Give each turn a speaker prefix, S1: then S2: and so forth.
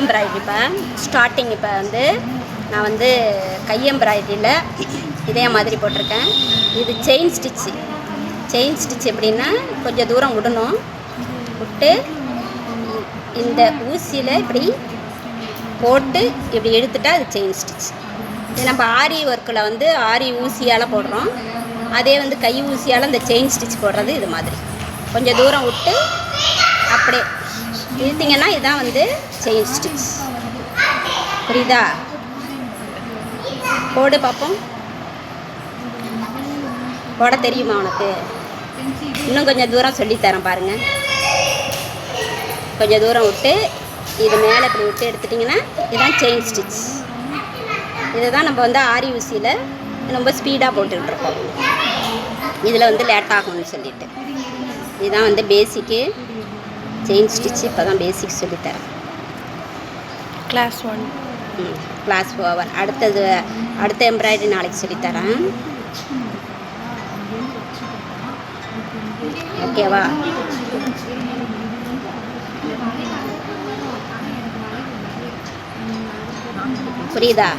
S1: Embroidery. இப்போ starting இப்போ வந்து நான் வந்து கை எம்ப்ராய்டரியில் இதே மாதிரி போட்டிருக்கேன். இது செயின் ஸ்டிச்சு. செயின் ஸ்டிச் எப்படின்னா கொஞ்சம் தூரம் விடணும், விட்டு இந்த ஊசியில் இப்படி போட்டு இப்படி எடுத்துட்டா அது செயின் ஸ்டிச். இது நம்ம ஆரி ஒர்க்கில் வந்து ஆரி ஊசியால் போடுறோம். அதே வந்து கை ஊசியால் இந்த செயின் ஸ்டிச் போடுறது இது மாதிரி கொஞ்சம் தூரம் விட்டு அப்படியே இழுத்திங்கன்னா இதுதான் வந்து செயின் ஸ்டிச். புரியுதா? போடு பார்ப்போம். போட தெரியுமா உனக்கு? இன்னும் கொஞ்சம் தூரம் சொல்லித்தரேன் பாருங்கள். கொஞ்சம் தூரம் விட்டு இது மேலே இப்படி விட்டு எடுத்துட்டிங்கன்னா இதுதான் செயின் ஸ்டிச். இதை தான் நம்ம வந்து ஆரி ஊசியில் ரொம்ப ஸ்பீடாக போட்டுக்கிட்டுருக்கோம். இதில் வந்து லேட் ஆகும்னு சொல்லிட்டு இதுதான் வந்து பேசிக்கு செயின் ஸ்டிச். இப்போ தான் பேசிக் சொல்லித்தரேன்.
S2: Class 1
S1: class 4. அடுத்த எம்ப்ராய்டரி நாளைக்கு சொல்லித்தரேன். ஓகேவா? புரியுதா?